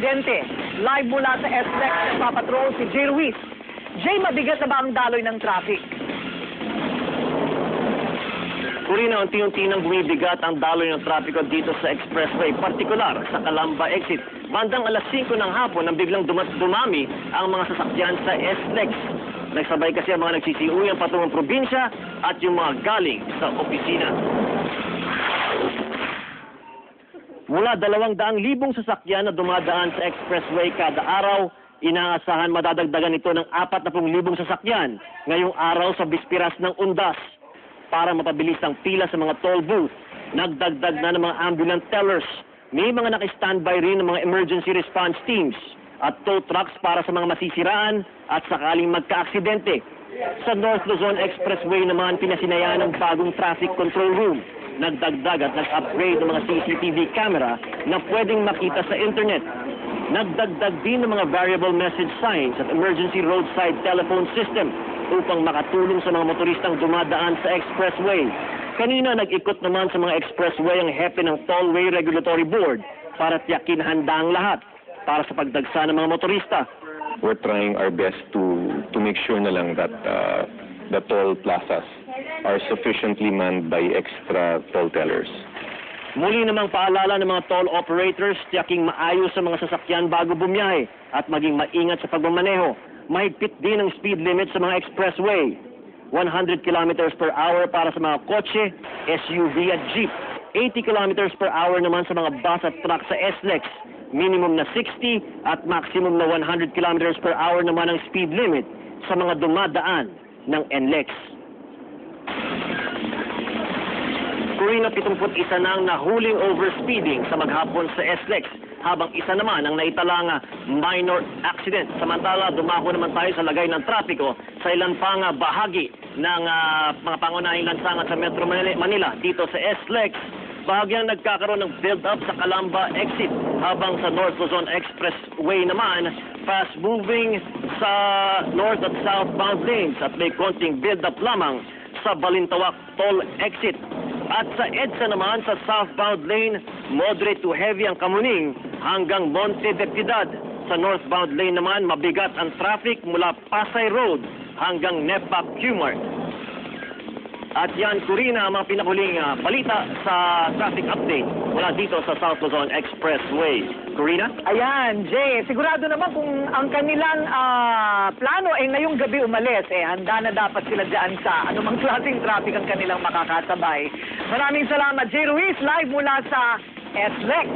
aksidente. Live mula sa SLEX nagpapatrol si Jay Ruiz. Jay, mabigat na ba ang daloy ng traffic? Corina, unti-unti nang bumibigat ang daloy ng trapiko dito sa expressway, partikular sa Calamba exit. Bandang alas 5 ng hapon nang biglang dumami ang mga sasakyan sa SLEX. Nagsabay kasi ang mga nagsisiuyang patungong probinsya at yung mga galing sa opisina. Mula 200,000 sasakyan na dumadaan sa expressway kada araw, inaasahan madadagdagan ito ng 40,000 sasakyan ngayong araw sa bispiras ng Undas. Para mapabilis ang pila sa mga toll booth, nagdagdag na ng mga ambulance tellers. May mga naka-standby rin ng mga emergency response teams at tow trucks para sa mga masisiraan at sakaling magka-aksidente. Sa North Luzon Expressway naman, pinasinayaan ng bagong traffic control room. Nagdagdag at nag-upgrade ng mga CCTV camera na pwedeng makita sa internet. Nagdagdag din ng mga variable message signs at emergency roadside telephone system upang makatulong sa mga motoristang dumadaan sa expressway. Kanina nag-ikot naman sa mga expressway ang hepe ng Tollway Regulatory Board para tiyakin handa ang lahat para sa pagdagsa ng mga motorista. We're trying our best to make sure na lang that the toll plazas are sufficiently manned by extra toll tellers. Muli namang paalala ng mga toll operators, tiyaking maayos sa mga sasakyan bago bumiyahe at maging maingat sa pagmamaneho. Mahigpit din ang speed limit sa mga expressway. 100 kilometers per hour para sa mga kotse, SUV at jeep. 80 kilometers per hour naman sa mga bus at truck sa SLEX. Minimum na 60 at maximum na 100 kilometers per hour naman ang speed limit sa mga dumadaan ng NLEX. Corina, 71 nang nahuling overspeeding sa maghapon sa SLEX, habang isa naman ang naitalang minor accident. Samantala, dumako naman tayo sa lagay ng trapiko sa ilan pang bahagi ng mga pangunahing lansangan sa Metro Manila dito sa SLEX. Bahagyang nagkakaroon ng build-up sa Calamba exit, habang sa North Luzon Expressway naman, fast-moving sa north at southbound lanes at may konting build-up lamang sa Balintawak toll exit. At sa EDSA naman, sa southbound lane, moderate to heavy ang Kamuning hanggang Monte de Piedad. Sa northbound lane naman, mabigat ang traffic mula Pasay Road hanggang Nepa Qmart. At yan, Corina, ang mga pinahuling balita sa traffic update mula dito sa South Luzon Expressway. Corina? Ayan, Jay. Sigurado naman kung ang kanilang plano ay ngayong gabi umalis, handa na dapat sila dyan sa anumang klaseng traffic ang kanilang makakasabay. Maraming salamat, Jay Ruiz, live mula sa SLEX.